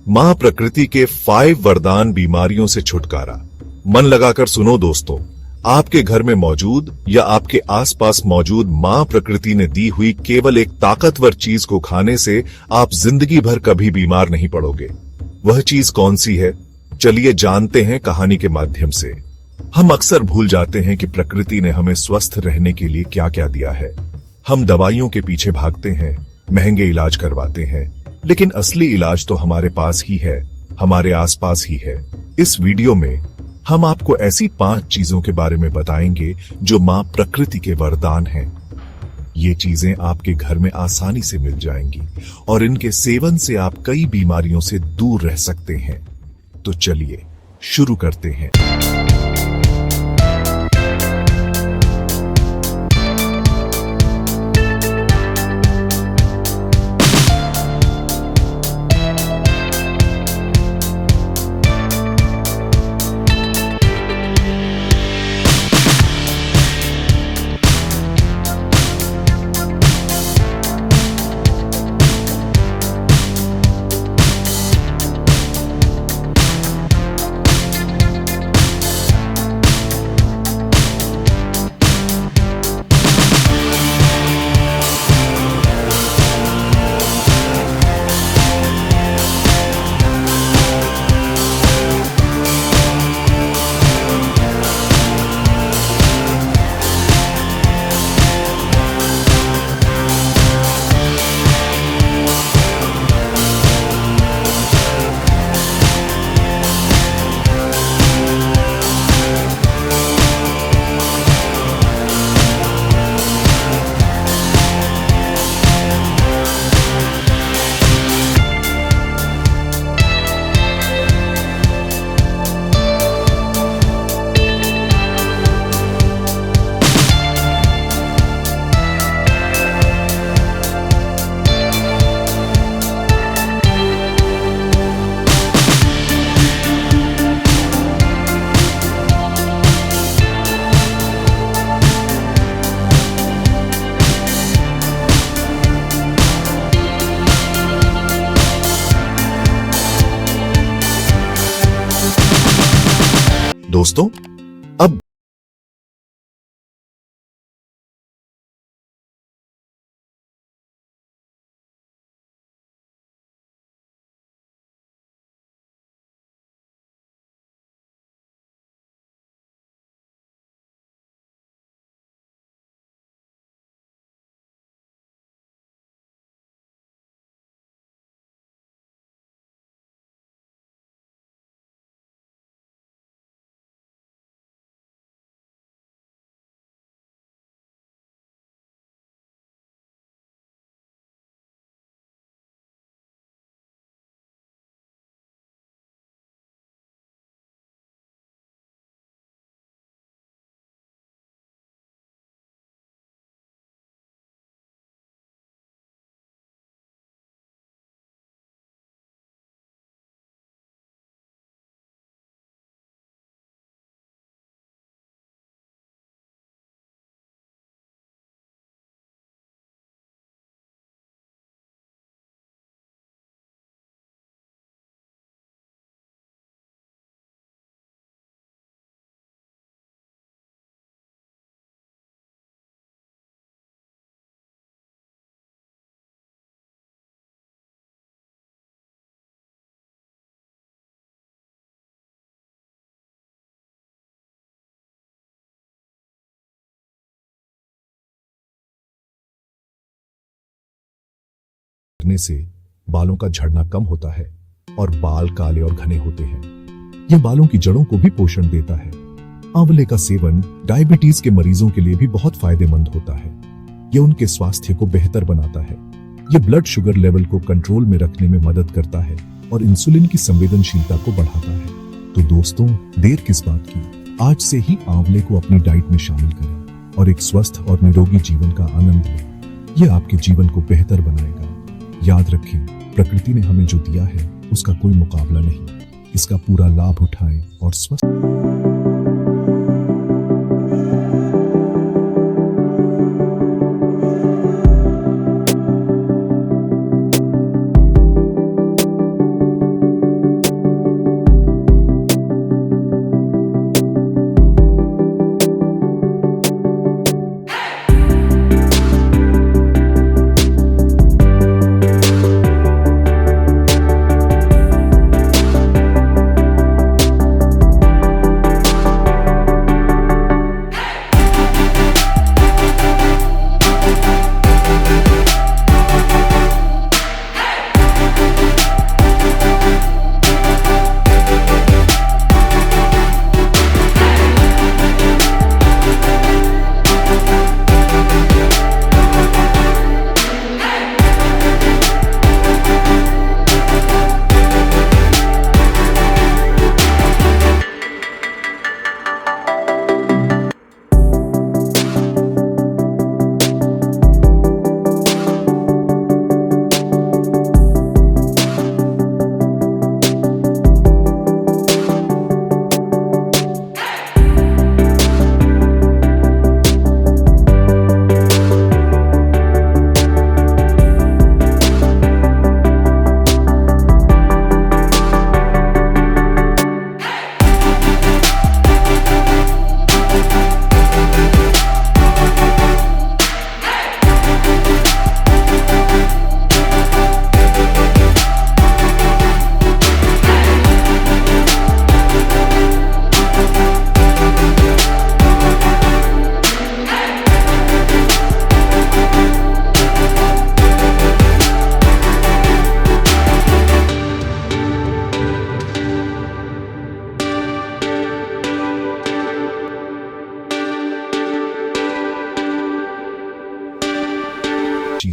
मां प्रकृति के 5 वरदान बीमारियों से छुटकारा। मन लगाकर सुनो दोस्तों, आपके घर में मौजूद या आपके आसपास मौजूद मां प्रकृति ने दी हुई केवल एक ताकतवर चीज को खाने से आप जिंदगी भर कभी बीमार नहीं पड़ोगे। वह चीज कौन सी है, चलिए जानते हैं कहानी के माध्यम से। हम अक्सर भूल जाते हैं कि प्रकृति ने हमें स्वस्थ रहने के लिए क्या क्या दिया है। हम दवाइयों के पीछे भागते हैं, महंगे इलाज करवाते हैं, लेकिन असली इलाज तो हमारे पास ही है, हमारे आसपास ही है। इस वीडियो में हम आपको ऐसी 5 चीजों के बारे में बताएंगे जो मां प्रकृति के वरदान हैं। ये चीजें आपके घर में आसानी से मिल जाएंगी और इनके सेवन से आप कई बीमारियों से दूर रह सकते हैं। तो चलिए शुरू करते हैं। दोस्तों, अब करने से बालों का झड़ना कम होता है और बाल काले और घने होते हैं। यह बालों की जड़ों को भी पोषण देता है। आंवले का सेवन डायबिटीज के मरीजों के लिए भी बहुत फायदेमंद होता है। यह उनके स्वास्थ्य को बेहतर बनाता है। यह ब्लड शुगर लेवल को कंट्रोल में रखने में मदद करता है और इंसुलिन की संवेदनशीलता को बढ़ाता है। तो दोस्तों, देर किस बात की, आज से ही आंवले को अपनी डाइट में शामिल करें और एक स्वस्थ और निरोगी जीवन का आनंद लें। यह आपके जीवन को बेहतर बनाएगा। याद रखें, प्रकृति ने हमें जो दिया है उसका कोई मुकाबला नहीं। इसका पूरा लाभ उठाएं और स्वस्थ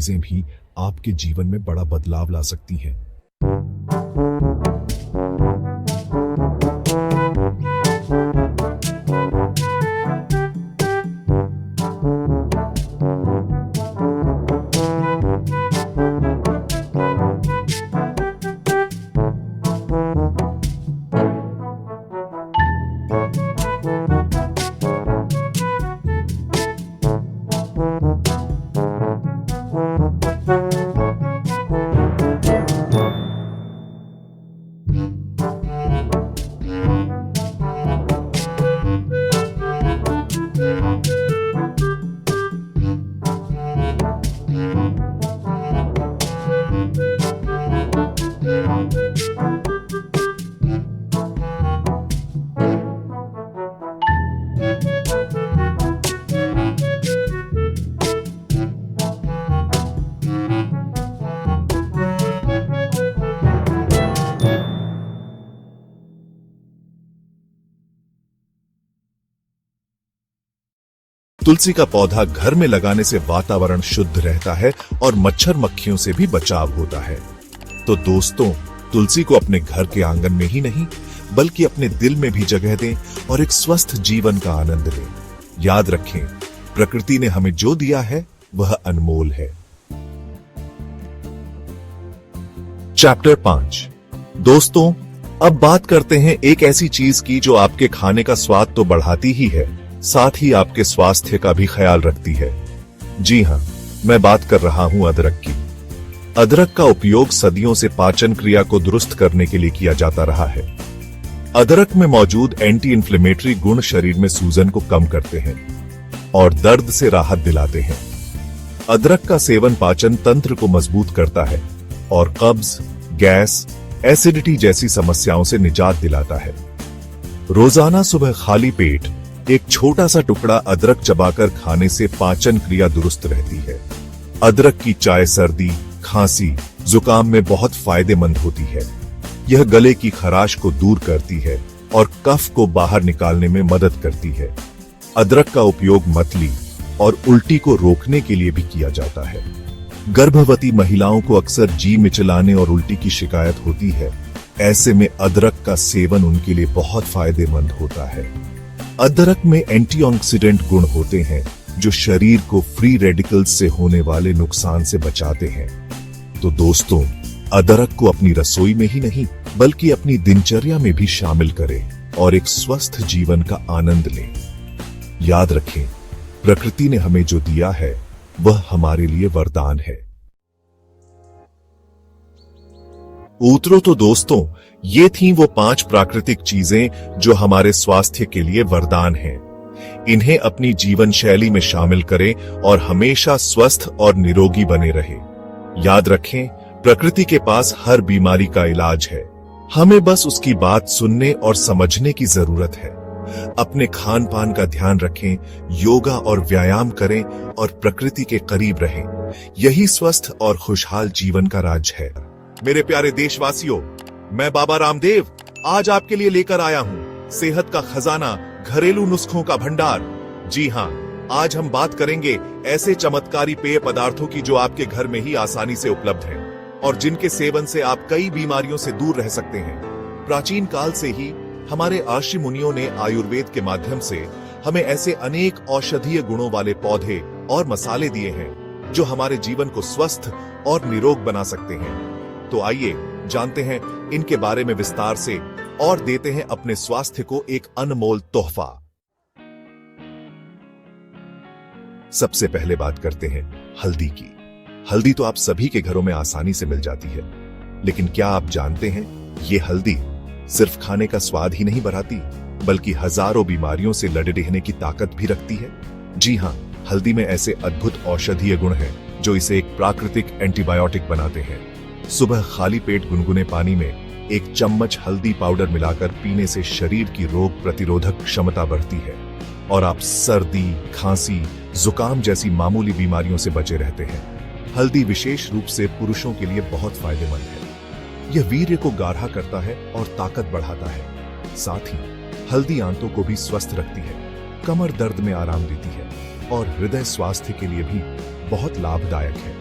चीजें भी आपके जीवन में बड़ा बदलाव ला सकती हैं। तुलसी का पौधा घर में लगाने से वातावरण शुद्ध रहता है और मच्छर मक्खियों से भी बचाव होता है। तो दोस्तों, तुलसी को अपने घर के आंगन में ही नहीं बल्कि अपने दिल में भी जगह दें और एक स्वस्थ जीवन का आनंद लें। याद रखें, प्रकृति ने हमें जो दिया है वह अनमोल है। चैप्टर 5। दोस्तों, अब बात करते हैं एक ऐसी चीज की जो आपके खाने का स्वाद तो बढ़ाती ही है, साथ ही आपके स्वास्थ्य का भी ख्याल रखती है। जी हां, मैं बात कर रहा हूं अदरक की। अदरक का उपयोग सदियों से पाचन क्रिया को दुरुस्त करने के लिए किया जाता रहा है। अदरक में मौजूद एंटी इंफ्लेमेटरी गुण शरीर में सूजन को कम करते हैं और दर्द से राहत दिलाते हैं। अदरक का सेवन पाचन तंत्र को मजबूत करता है और कब्ज, गैस, एसिडिटी जैसी समस्याओं से निजात दिलाता है। रोजाना सुबह खाली पेट एक छोटा सा टुकड़ा अदरक चबाकर खाने से पाचन क्रिया दुरुस्त रहती है। अदरक की चाय सर्दी, खांसी, जुकाम में बहुत फायदेमंद होती है। यह गले की खराश को दूर करती है और कफ को बाहर निकालने में मदद करती है। अदरक का उपयोग मतली और उल्टी को रोकने के लिए भी किया जाता है। गर्भवती महिलाओं को अक्सर जी मिचलाने और उल्टी की शिकायत होती है। ऐसे में अदरक का सेवन उनके लिए बहुत फायदेमंद होता है। अदरक में एंटीऑक्सीडेंट गुण होते हैं जो शरीर को फ्री रेडिकल्स से होने वाले नुकसान से बचाते हैं। तो दोस्तों, अदरक को अपनी रसोई में ही नहीं बल्कि अपनी दिनचर्या में भी शामिल करें और एक स्वस्थ जीवन का आनंद लें। याद रखें, प्रकृति ने हमें जो दिया है वह हमारे लिए वरदान है। उतरो तो दोस्तों, ये थीं वो 5 प्राकृतिक चीजें जो हमारे स्वास्थ्य के लिए वरदान हैं। इन्हें अपनी जीवन शैली में शामिल करें और हमेशा स्वस्थ और निरोगी बने रहें। याद रखें, प्रकृति के पास हर बीमारी का इलाज है। हमें बस उसकी बात सुनने और समझने की जरूरत है। अपने खान पान का ध्यान रखें, योगा और व्यायाम करें और प्रकृति के करीब रहें। यही स्वस्थ और खुशहाल जीवन का राज है। मेरे प्यारे देशवासियों, मैं बाबा रामदेव आज आपके लिए लेकर आया हूं सेहत का खजाना, घरेलू नुस्खों का भंडार। जी हां, आज हम बात करेंगे ऐसे चमत्कारी पेय पदार्थों की जो आपके घर में ही आसानी से उपलब्ध हैं और जिनके सेवन से आप कई बीमारियों से दूर रह सकते हैं। प्राचीन काल से ही हमारे ऋषि मुनियों ने आयुर्वेद के माध्यम से हमें ऐसे अनेक औषधीय गुणों वाले पौधे और मसाले दिए हैं जो हमारे जीवन को स्वस्थ और निरोग बना सकते हैं। तो आइए जानते हैं इनके बारे में विस्तार से और देते हैं अपने स्वास्थ्य को एक अनमोल तोहफा। सबसे पहले बात करते हैं हल्दी की। हल्दी तो आप सभी के घरों में आसानी से मिल जाती है, लेकिन क्या आप जानते हैं ये हल्दी सिर्फ खाने का स्वाद ही नहीं बढ़ाती बल्कि हजारों बीमारियों से लड़े रहने की ताकत भी रखती है। जी हां, हल्दी में ऐसे अद्भुत औषधीय गुण हैं जो इसे एक प्राकृतिक एंटीबायोटिक बनाते हैं। सुबह खाली पेट गुनगुने पानी में 1 चम्मच हल्दी पाउडर मिलाकर पीने से शरीर की रोग प्रतिरोधक क्षमता बढ़ती है और आप सर्दी, खांसी, जुकाम जैसी मामूली बीमारियों से बचे रहते हैं। हल्दी विशेष रूप से पुरुषों के लिए बहुत फायदेमंद है। यह वीर्य को गाढ़ा करता है और ताकत बढ़ाता है। साथ ही हल्दी आंतों को भी स्वस्थ रखती है, कमर दर्द में आराम देती है और हृदय स्वास्थ्य के लिए भी बहुत लाभदायक है।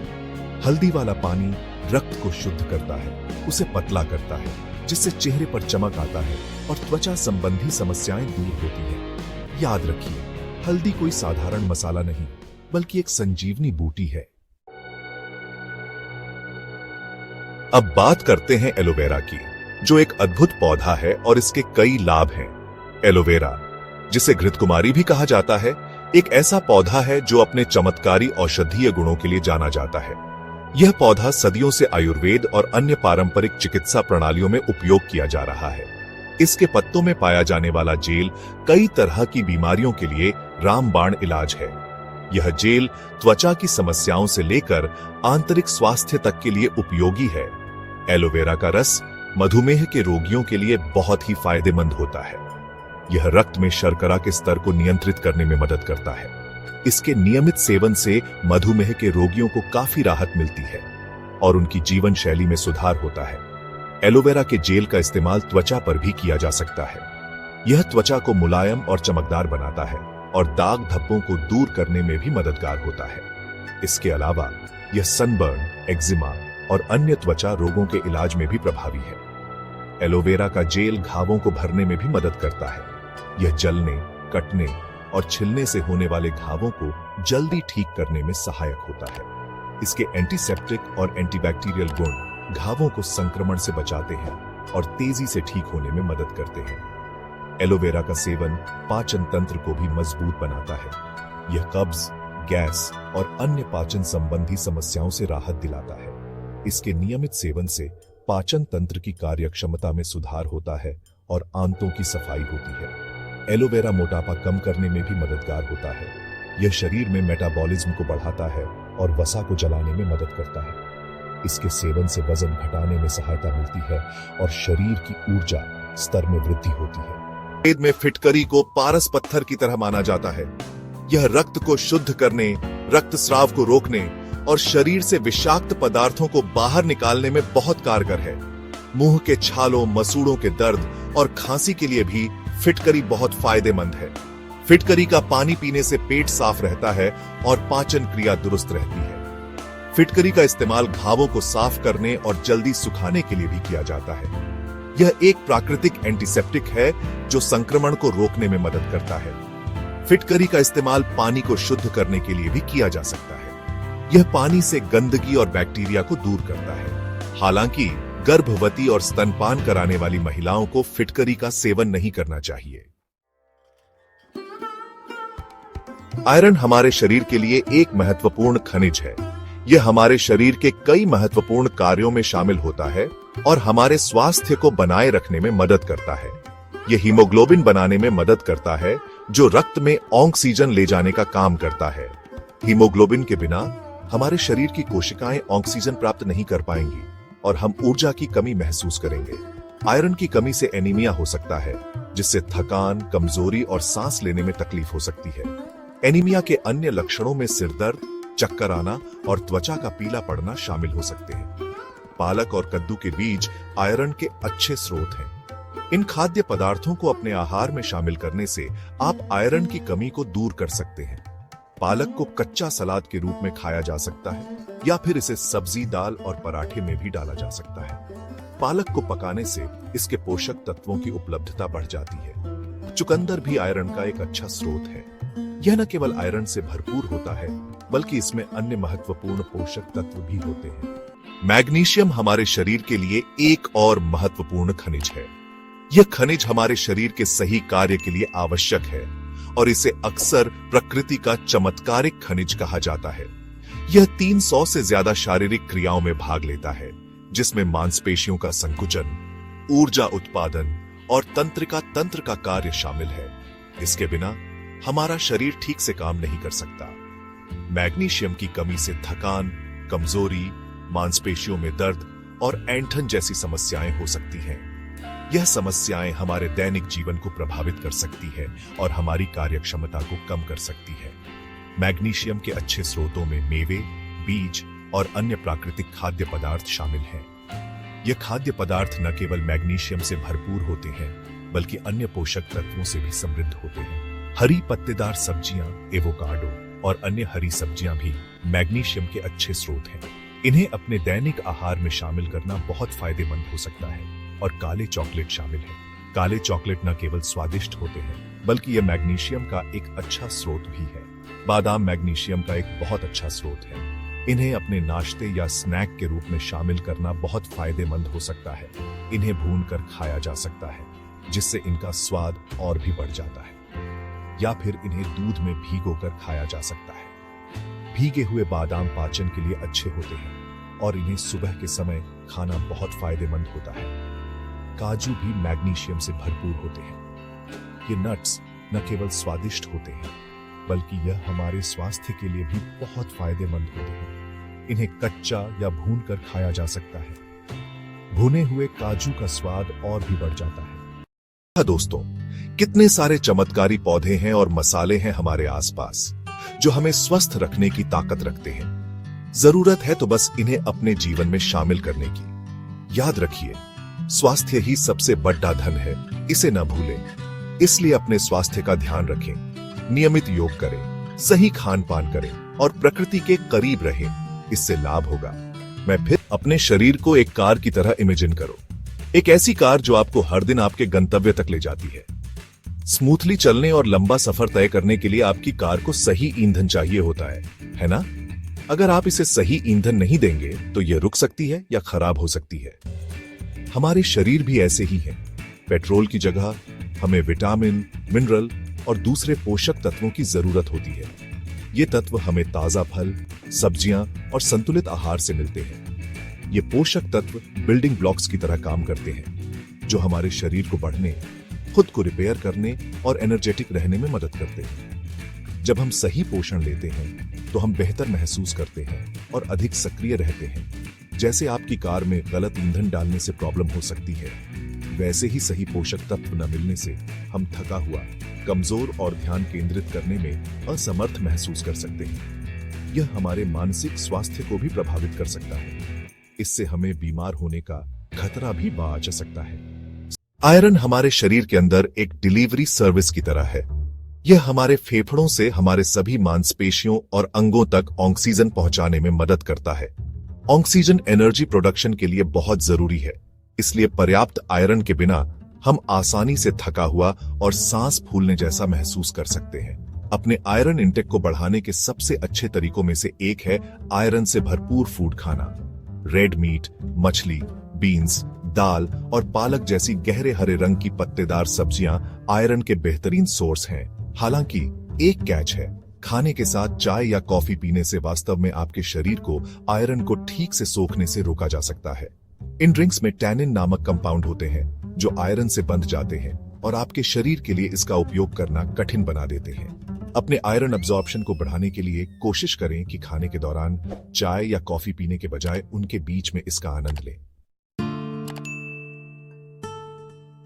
हल्दी वाला पानी रक्त को शुद्ध करता है, उसे पतला करता है, जिससे चेहरे पर चमक आता है और त्वचा संबंधी समस्याएं दूर होती हैं। याद रखिए, हल्दी कोई साधारण मसाला नहीं, बल्कि एक संजीवनी बूटी है। अब बात करते हैं एलोवेरा की, जो एक अद्भुत पौधा है और इसके कई लाभ हैं। एलोवेरा, जिसे घृतकुमारी भी कहा जाता है, एक ऐसा पौधा है जो अपने चमत्कारी औषधीय गुणों के लिए जाना जाता है। यह पौधा सदियों से आयुर्वेद और अन्य पारंपरिक चिकित्सा प्रणालियों में उपयोग किया जा रहा है। इसके पत्तों में पाया जाने वाला जेल कई तरह की बीमारियों के लिए रामबाण इलाज है। यह जेल त्वचा की समस्याओं से लेकर आंतरिक स्वास्थ्य तक के लिए उपयोगी है। एलोवेरा का रस मधुमेह के रोगियों के लिए बहुत ही फायदेमंद होता है। यह रक्त में शर्करा के स्तर को नियंत्रित करने में मदद करता है। इसके नियमित सेवन से मधुमेह के रोगियों को काफी राहत मिलती है और उनकी जीवन शैली में सुधार होता है। एलोवेरा के जेल का इस्तेमाल त्वचा पर भी किया जा सकता है। यह त्वचा को मुलायम और चमकदार बनाता है और दाग धब्बों को दूर करने में भी मददगार होता है। इसके अलावा यह सनबर्न, एक्जिमा और अन्य त्वचा रोगों के इलाज में भी प्रभावी है। एलोवेरा का जेल घावों को भरने में भी मदद करता है। यह जलने, कटने और छिलने से होने वाले घावों को जल्दी ठीक करने में सहायक होता है। इसके एंटीसेप्टिक और एंटीबैक्टीरियल गुण घावों को संक्रमण से बचाते हैं और तेजी से ठीक होने में मदद करते हैं। एलोवेरा का सेवन पाचन तंत्र को भी मजबूत बनाता है। यह कब्ज, गैस और अन्य पाचन संबंधी समस्याओं से राहत दिलाता है। इसके नियमित सेवन से पाचन तंत्र की कार्यक्षमता में सुधार होता है और आंतों की सफाई होती है। एलोवेरा मोटापा कम करने में भी मददगार होता है। यह शरीर में मेटाबॉलिज्म को बढ़ाता है और वसा को जलाने में मदद करता है। इसके सेवन से वजन घटाने में सहायता मिलती है और शरीर की ऊर्जा स्तर में वृद्धि होती है। वेद में फिटकरी को पारस पत्थर की तरह माना जाता है। यह रक्त को शुद्ध करने, रक्तस्राव को रोकने और शरीर से विषाक्त पदार्थों को बाहर निकालने में बहुत कारगर है। मुंह के छालों, मसूड़ों के दर्द और खांसी के लिए भी फिटकरी बहुत फायदेमंद है। फिटकरी का पानी पीने से पेट साफ रहता है और पाचन क्रिया दुरुस्त रहती है। फिटकरी का इस्तेमाल घावों को साफ करने और जल्दी सुखाने के लिए भी किया जाता है। यह एक प्राकृतिक एंटीसेप्टिक है जो संक्रमण को रोकने में मदद करता है। फिटकरी का इस्तेमाल पानी को शुद्ध करने के लिए भी किया जा सकता है। यह पानी से गंदगी और बैक्टीरिया को दूर करता है। हालांकि गर्भवती और स्तनपान कराने वाली महिलाओं को फिटकरी का सेवन नहीं करना चाहिए। आयरन हमारे शरीर के लिए एक महत्वपूर्ण खनिज है। यह हमारे शरीर के कई महत्वपूर्ण कार्यों में शामिल होता है और हमारे स्वास्थ्य को बनाए रखने में मदद करता है। यह हीमोग्लोबिन बनाने में मदद करता है, जो रक्त में ऑक्सीजन ले जाने का काम करता है। हीमोग्लोबिन के बिना हमारे शरीर की कोशिकाएं ऑक्सीजन प्राप्त नहीं कर पाएंगी और हम ऊर्जा की कमी महसूस करेंगे। आयरन की कमी से एनीमिया हो सकता है, जिससे थकान, कमजोरी और सांस लेने में तकलीफ हो सकती है। एनीमिया के अन्य लक्षणों में सिर दर्द, चक्कर आना और त्वचा का पीला पड़ना शामिल हो सकते हैं। पालक और कद्दू के बीज आयरन के अच्छे स्रोत हैं। इन खाद्य पदार्थों को अपने आहार में शामिल करने से आप आयरन की कमी को दूर कर सकते हैं। पालक को कच्चा सलाद के रूप में खाया जा सकता है या फिर इसे सब्जी, दाल और पराठे में भी डाला जा सकता है। पालक को पकाने से इसके पोषक तत्वों की उपलब्धता बढ़ जाती है। चुकंदर भी आयरन का एक अच्छा स्रोत है। यह न केवल आयरन से भरपूर होता है, बल्कि इसमें अन्य महत्वपूर्ण पोषक तत्व भी होते हैं। मैग्नीशियम हमारे शरीर के लिए एक और महत्वपूर्ण खनिज है। यह खनिज हमारे शरीर के सही कार्य के लिए आवश्यक है और इसे अक्सर प्रकृति का चमत्कारिक खनिज कहा जाता है। यह 300 से ज्यादा शारीरिक क्रियाओं में भाग लेता है, जिसमें मांसपेशियों का संकुचन, ऊर्जा उत्पादन और तंत्रिका तंत्र का कार्य शामिल है। इसके बिना हमारा शरीर ठीक से काम नहीं कर सकता। मैग्नीशियम की कमी से थकान, कमजोरी, मांसपेशियों में दर्द और ऐंठन जैसी समस्याएं हो सकती हैं। यह समस्याएं हमारे दैनिक जीवन को प्रभावित कर सकती है और हमारी कार्यक्षमता को कम कर सकती है। मैग्नीशियम के अच्छे स्रोतों में मेवे, बीज और अन्य प्राकृतिक खाद्य पदार्थ शामिल हैं। ये खाद्य पदार्थ न केवल मैग्नीशियम से भरपूर होते हैं, बल्कि अन्य पोषक तत्वों से भी समृद्ध होते हैं। हरी पत्तेदार सब्जियां, एवोकाडो और अन्य हरी सब्जियां भी मैग्नीशियम के अच्छे स्रोत हैं। इन्हें अपने दैनिक आहार में शामिल करना बहुत फायदेमंद हो सकता है। और काले चॉकलेट शामिल है। काले चॉकलेट न केवल स्वादिष्ट होते हैं बल्कि यह मैग्नीशियम का एक अच्छा स्रोत भी है। बादाम मैग्नीशियम का एक बहुत अच्छा स्रोत है। इन्हें अपने नाश्ते या स्नैक के रूप में शामिल करना बहुत फायदेमंद हो सकता है। इन्हें भूनकर खाया जा सकता है जिससे इनका स्वाद और भी बढ़ जाता है, या फिर इन्हें दूध में भिगोकर खाया जा सकता है। भीगे हुए बादाम पाचन के लिए अच्छे होते हैं और इन्हें सुबह के समय खाना बहुत फायदेमंद होता है। काजू भी मैग्नीशियम से भरपूर होते हैं। ये नट्स न केवल स्वादिष्ट होते हैं बल्कि यह हमारे स्वास्थ्य के लिए भी बहुत फायदेमंद होते हैं। इन्हें कच्चा या भूनकर खाया जा सकता है। भुने हुए काजू का स्वाद और भी बढ़ जाता है। दोस्तों, कितने सारे चमत्कारी पौधे हैं और मसाले हैं हमारे आसपास जो हमें स्वस्थ रखने की ताकत रखते हैं। जरूरत है तो बस इन्हें अपने जीवन में शामिल करने की। याद रखिए, स्वास्थ्य ही सबसे बड़ा धन है, इसे न भूलें। इसलिए अपने स्वास्थ्य का ध्यान रखें, नियमित योग करें, सही खान पान करें और प्रकृति के करीब रहें। इससे लाभ होगा। मैं फिर अपने शरीर को एक कार की तरह इमेजिन करो। एक ऐसी कार जो आपको हर दिन आपके गंतव्य तक ले जाती है। स्मूथली चलने और लंबा सफर तय करने के लिए आपकी कार को सही ईंधन चाहिए होता है ना? अगर आप इसे सही ईंधन नहीं देंगे तो यह रुक सकती है या खराब हो सकती है। हमारे शरीर भी ऐसे ही हैं। पेट्रोल की जगह हमें विटामिन, मिनरल और दूसरे पोषक तत्वों की जरूरत होती है। ये तत्व हमें ताजा फल, सब्जियां और संतुलित आहार से मिलते हैं। ये पोषक तत्व बिल्डिंग ब्लॉक्स की तरह काम करते हैं जो हमारे शरीर को बढ़ने, खुद को रिपेयर करने और एनर्जेटिक रहने में मदद करते हैं। जब हम सही पोषण लेते हैं तो हम बेहतर महसूस करते हैं और अधिक सक्रिय रहते हैं। जैसे आपकी कार में गलत ईंधन डालने से प्रॉब्लम हो सकती है, वैसे ही सही पोषक तत्व न मिलने से हम थका हुआ, कमजोर और ध्यान केंद्रित करने में असमर्थ महसूस कर सकते हैं। यह हमारे मानसिक स्वास्थ्य को भी प्रभावित कर सकता है। इससे हमें बीमार होने का खतरा भी बढ़ सकता है। आयरन हमारे शरीर के अंदर एक डिलीवरी सर्विस की तरह है। यह हमारे फेफड़ों से हमारे सभी मांसपेशियों और अंगों तक ऑक्सीजन पहुंचाने में मदद करता है। ऑक्सीजन एनर्जी प्रोडक्शन के लिए बहुत जरूरी है, इसलिए पर्याप्त आयरन के बिना हम आसानी से थका हुआ और सांस फूलने जैसा महसूस कर सकते हैं। अपने आयरन इंटेक को बढ़ाने के सबसे अच्छे तरीकों में से एक है आयरन से भरपूर फूड खाना। रेड मीट, मछली, बीन्स, दाल और पालक जैसी गहरे हरे रंग की पत्तेदार सब्जियां आयरन के बेहतरीन सोर्स हैं। हालांकि एक कैच है, खाने के साथ चाय या कॉफी पीने से वास्तव में आपके शरीर को आयरन को ठीक से सोखने से रोका जा सकता है। इन ड्रिंक्स में टैनिन नामक कंपाउंड होते हैं जो आयरन से बंध जाते हैं और आपके शरीर के लिए इसका उपयोग करना कठिन बना देते हैं। अपने आयरन अब्जॉर्प्शन को बढ़ाने के लिए कोशिश करें कि खाने के दौरान चाय या कॉफी पीने के बजाय उनके बीच में इसका आनंद लें।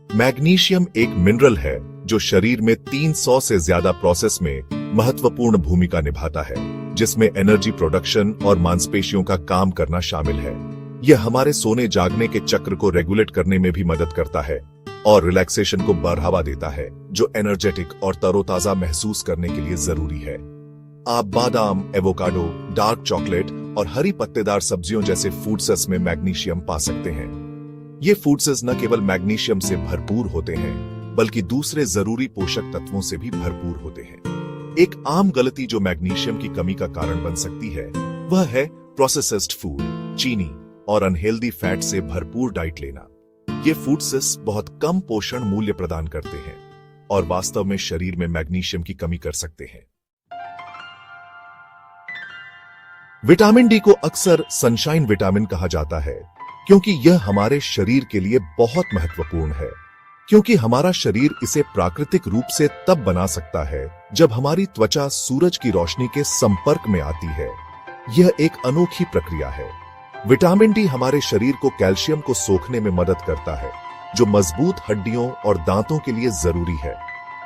मैग्नीशियम एक मिनरल है जो शरीर में 300 से ज्यादा प्रोसेस में महत्वपूर्ण भूमिका निभाता है, जिसमें एनर्जी प्रोडक्शन और मांसपेशियों का काम करना शामिल है। यह हमारे सोने जागने के चक्र को रेगुलेट करने में भी मदद करता है और रिलैक्सेशन को बढ़ावा देता है, जो एनर्जेटिक और तरोताजा महसूस करने के लिए जरूरी है। आप बादाम, एवोकाडो, डार्क चॉकलेट और हरी पत्तेदार सब्जियों जैसे फूड्स में मैग्नीशियम पा सकते हैं। ये फूड्स न केवल मैग्नीशियम से भरपूर होते हैं बल्कि दूसरे जरूरी पोषक तत्वों से भी भरपूर होते हैं। एक आम गलती जो मैग्नीशियम की कमी का कारण बन सकती है वह है प्रोसेस्ड फूड, चीनी और अनहेल्दी फैट से भरपूर डाइट लेना। ये फूड्स बहुत कम पोषण मूल्य प्रदान करते हैं और वास्तव में शरीर में मैग्नीशियम की कमी कर सकते हैं। विटामिन डी को अक्सर सनशाइन विटामिन कहा जाता है क्योंकि यह हमारे शरीर के लिए बहुत महत्वपूर्ण है, क्योंकि हमारा शरीर इसे प्राकृतिक रूप से तब बना सकता है जब हमारी त्वचा सूरज की रोशनी के संपर्क में आती है। यह एक अनोखी प्रक्रिया है। विटामिन डी हमारे शरीर को कैल्शियम को सोखने में मदद करता है, जो मजबूत हड्डियों और दांतों के लिए जरूरी है,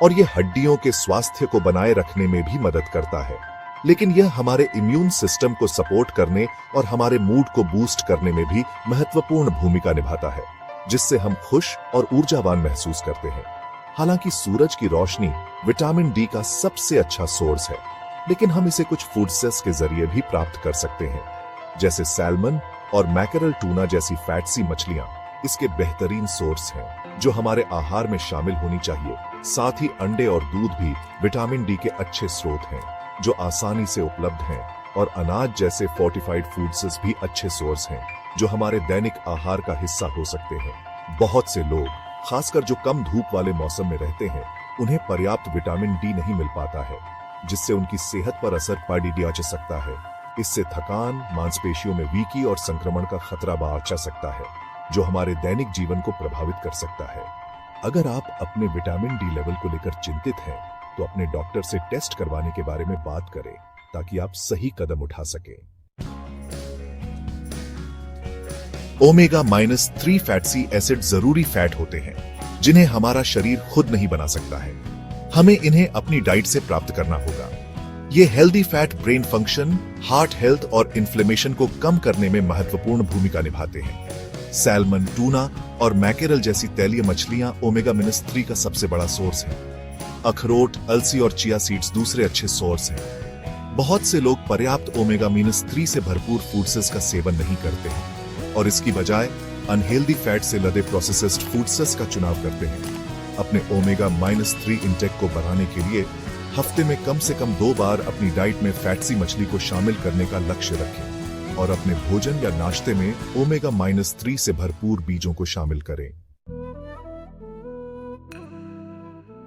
और यह हड्डियों के स्वास्थ्य को बनाए रखने में भी मदद करता है। लेकिन यह हमारे इम्यून सिस्टम को सपोर्ट करने और हमारे मूड को बूस्ट करने में भी महत्वपूर्ण भूमिका निभाता है, जिससे हम खुश और ऊर्जावान महसूस करते हैं। हालांकि सूरज की रोशनी विटामिन डी का सबसे अच्छा सोर्स है, लेकिन हम इसे कुछ फूड्स के जरिए भी प्राप्त कर सकते हैं। जैसे सैल्मन और मैकेरल टूना जैसी फैट्सी मछलियां इसके बेहतरीन सोर्स हैं, जो हमारे आहार में शामिल होनी चाहिए। साथ ही अंडे और दूध भी विटामिन डी के अच्छे स्रोत हैं, जो आसानी से उपलब्ध हैं, और अनाज जैसे फोर्टिफाइड फूड्स भी अच्छे सोर्स हैं, जो हमारे दैनिक आहार का हिस्सा हो सकते हैं। बहुत से लोग, खासकर जो कम धूप वाले मौसम में रहते हैं, उन्हें पर्याप्त विटामिन डी नहीं मिल पाता है, जिससे उनकी सेहत पर असर पड़ जा सकता है। इससे थकान, मांसपेशियों में वीकी और संक्रमण का खतरा बढ़ जा सकता है, जो हमारे दैनिक जीवन को प्रभावित कर सकता है। अगर आप अपने विटामिन डी लेवल को लेकर चिंतित हैं, तो अपने डॉक्टर से टेस्ट करवाने के बारे में बात करें, ताकि आप सही कदम उठा सकें। ओमेगा-3 फैटी एसिड जरूरी फैट होते हैं, जिन्हें हमारा शरीर खुद नहीं बना सकता है। हमें इन्हें अपनी डाइट से प्राप्त करना होगा। ये healthy fat brain function, heart health और इन्फ्लेमेशन को कम करने में महत्वपूर्ण भूमिका निभाते हैं। सैल्मन, टूना और मैकेरल जैसी तैलीय मछलियां ओमेगा-3 का सबसे बड़ा सोर्स हैं। अखरोट, अलसी और चिया सीड्स दूसरे अच्छे सोर्स हैं। बहुत से लोग पर्याप्त ओमेगा-3 से भरपूर फूड्स का सेवन नहीं करते हैं, और इसकी बजाय अनहेल्दी फैट से लदे प्रोसेस्ड फूड्स का चुनाव करते हैं। अपने ओमेगा-3 इंटेक को बढ़ाने के लिए हफ्ते में कम से कम 2 बार अपनी डाइट में फैट्सी मछली को शामिल करने का लक्ष्य रखें, और अपने भोजन या नाश्ते में ओमेगा-3 से भरपूर बीजों को शामिल करें।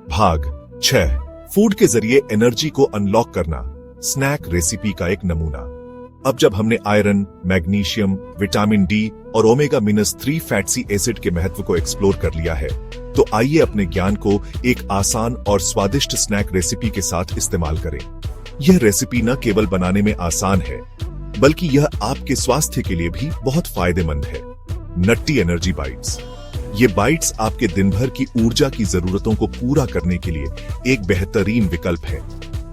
भाग 6, फूड के जरिए एनर्जी को अनलॉक करना, स्नैक रेसिपी का एक नमूना। अब जब हमने आयरन, मैग्नीशियम, विटामिन डी और ओमेगा-3 फैटी एसिड के महत्व को एक्सप्लोर कर लिया है, तो आइए अपने ज्ञान को एक आसान और स्वादिष्ट स्नैक रेसिपी के साथ इस्तेमाल करें। यह रेसिपी न केवल बनाने में आसान है, बल्कि यह आपके स्वास्थ्य के लिए भी बहुत फायदेमंद है। Nutty energy bytes. ये बाइट्स आपके दिन भर की ऊर्जा की जरूरतों को पूरा करने के लिए एक बेहतरीन विकल्प है।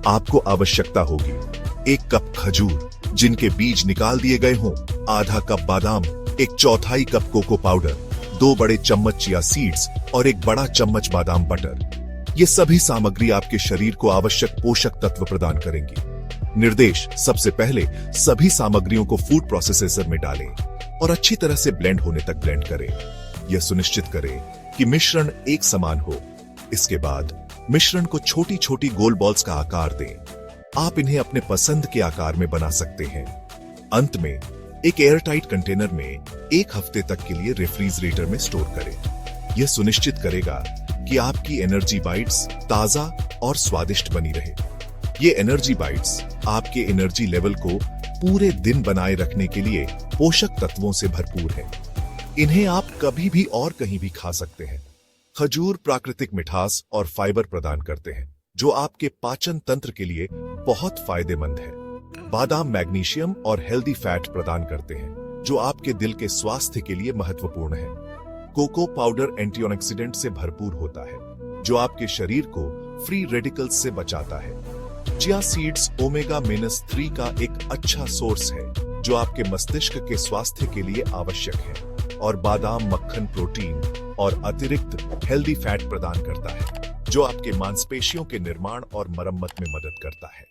आपको आवश्यकता होगी 1 कप खजूर, जिनके बीज निकाल दिए गए हों, आधा कप बादाम, 1/4 कप कोको पाउडर, 2 बड़े चम्मच चिया सीड्स और 1 बड़ा चम्मच बादाम बटर। ये सभी सामग्री आपके शरीर को आवश्यक पोषक तत्व प्रदान करेंगी। निर्देश: सबसे पहले सभी सामग्रियों को फूड प्रोसेसर में डालें और अच्छी तरह से ब्लेंड होने तक ब्लेंड करें। यह सुनिश्चित करें कि मिश्रण एक समान हो। इसके बाद मिश्रण को छोटी छोटी गोल बॉल्स का आकार दें। आप इन्हें अपने पसंद के आकार में बना सकते हैं। अंत में एक एयरटाइट कंटेनर में 1 हफ्ते तक के लिए रेफ्रिजरेटर में स्टोर करें। यह सुनिश्चित करेगा कि आपकी एनर्जी बाइट्स ताजा और स्वादिष्ट बनी रहे। ये एनर्जी बाइट्स आपके एनर्जी लेवल को पूरे दिन बनाए रखने के लिए पोषक तत्वों से भरपूर है। इन्हें आप कभी भी और कहीं भी खा सकते हैं। खजूर प्राकृतिक मिठास और फाइबर प्रदान करते हैं, जो आपके पाचन तंत्र के लिए बहुत फायदेमंद है। बादाम मैग्नीशियम और हेल्दी फैट प्रदान करते हैं, जो आपके दिल के स्वास्थ्य के लिए महत्वपूर्ण है। कोको पाउडर एंटीऑक्सीडेंट से भरपूर होता है, जो आपके शरीर को फ्री रेडिकल्स से बचाता है। चिया सीड्स ओमेगा-3 का एक अच्छा सोर्स है, जो आपके मस्तिष्क के स्वास्थ्य के लिए आवश्यक है। और बादाम मक्खन प्रोटीन और अतिरिक्त हेल्दी फैट प्रदान करता है, जो आपके मांसपेशियों के निर्माण और मरम्मत में मदद करता है।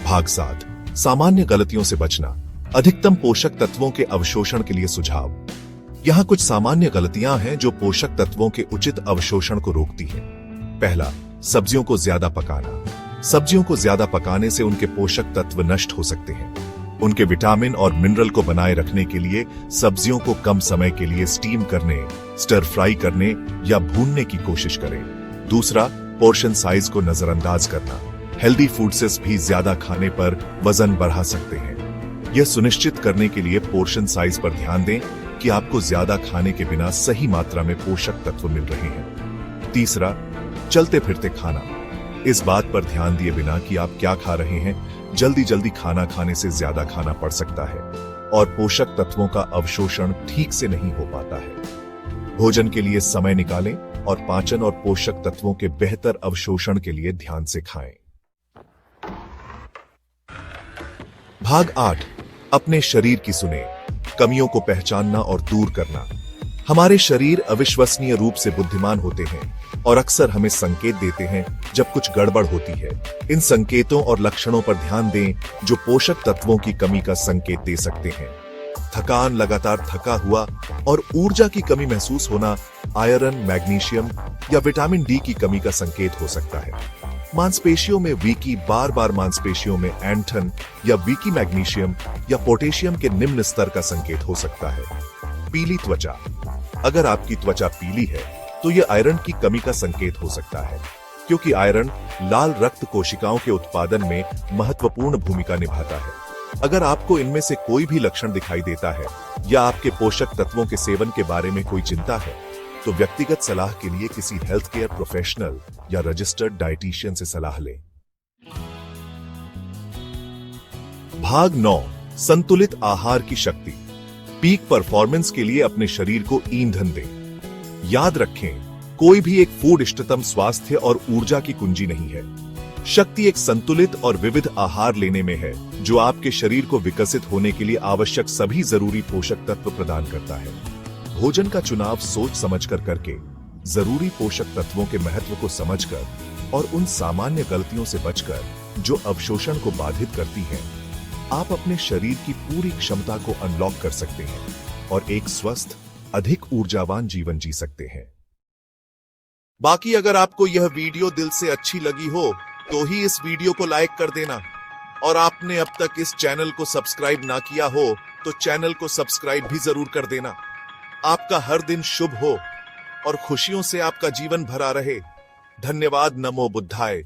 भाग 7, सामान्य गलतियों से बचना, अधिकतम पोषक तत्वों के अवशोषण के लिए सुझाव। यहाँ कुछ सामान्य गलतियां हैं जो पोषक तत्वों के उचित अवशोषण को रोकती हैं। पहला, सब्जियों को ज्यादा पकाना। सब्जियों को ज्यादा पकाने से उनके पोषक तत्व नष्ट हो सकते हैं। उनके विटामिन और मिनरल को बनाए रखने के लिए सब्जियों को कम समय के लिए स्टीम करने, स्टर फ्राई करने या भूनने की कोशिश करें। दूसरा, पोर्शन साइज को नजरअंदाज करना। हेल्दी फूड्स भी ज्यादा खाने पर वजन बढ़ा सकते हैं। यह सुनिश्चित करने के लिए पोर्शन साइज पर ध्यान दें कि आपको ज्यादा खाने के बिना सही मात्रा में पोषक तत्व मिल रहे हैं। तीसरा, चलते फिरते खाना। इस बात पर ध्यान दिए बिना कि आप क्या खा रहे हैं, जल्दी जल्दी खाना खाने से ज्यादा खाना पड़ सकता है और पोषक तत्वों का अवशोषण ठीक से नहीं हो पाता है। भोजन के लिए समय निकालें और पाचन और पोषक तत्वों के बेहतर अवशोषण के लिए ध्यान से खाएं। भाग 8, अपने शरीर की सुने, कमियों को पहचानना और दूर करना। हमारे शरीर अविश्वसनीय रूप से बुद्धिमान होते हैं और अक्सर हमें संकेत देते हैं जब कुछ गड़बड़ होती है। इन संकेतों और लक्षणों पर ध्यान दें जो पोषक तत्वों की कमी का संकेत दे सकते हैं। थकान, लगातार थका हुआ और ऊर्जा की कमी महसूस होना आयरन, मैग्नीशियम या विटामिन डी की कमी का संकेत हो सकता है। मांसपेशियों में वीकी, बार बार मांसपेशियों में ऐंठन या वीकी मैग्नीशियम या पोटेशियम के निम्न स्तर का संकेत हो सकता है। पीली त्वचा, अगर आपकी त्वचा पीली है तो यह आयरन की कमी का संकेत हो सकता है, क्योंकि आयरन लाल रक्त कोशिकाओं के उत्पादन में महत्वपूर्ण भूमिका निभाता है। अगर आपको इनमें से कोई भी लक्षण दिखाई देता है या आपके पोषक तत्वों के सेवन के बारे में कोई चिंता है, तो व्यक्तिगत सलाह के लिए किसी हेल्थ केयर प्रोफेशनल या रजिस्टर्ड डाइटिशियन से सलाह लें। भाग 9, संतुलित आहार की शक्ति। पीक परफॉर्मेंस के लिए अपने शरीर को ईंधन दें। याद रखें, कोई भी एक फूड इष्टतम स्वास्थ्य और ऊर्जा की कुंजी नहीं है। शक्ति एक संतुलित और विविध आहार लेने में है, जो आपके शरीर को विकसित होने के लिए आवश्यक सभी जरूरी पोषक तत्व प्रदान करता है। भोजन का चुनाव सोच समझकर करके, जरूरी पोषक तत्वों के महत्व को समझकर और उन सामान्य गलतियों से बचकर जो अवशोषण को बाधित करती हैं, आप अपने शरीर की पूरी क्षमता को अनलॉक कर सकते हैं और एक स्वस्थ, अधिक ऊर्जावान जीवन जी सकते हैं। बाकी अगर आपको यह वीडियो दिल से अच्छी लगी हो तो ही इस वीडियो को लाइक कर देना, और आपने अब तक इस चैनल को सब्सक्राइब ना किया हो तो चैनल को सब्सक्राइब भी जरूर कर देना। आपका हर दिन शुभ हो और खुशियों से आपका जीवन भरा रहे। धन्यवाद। नमो बुद्धाय।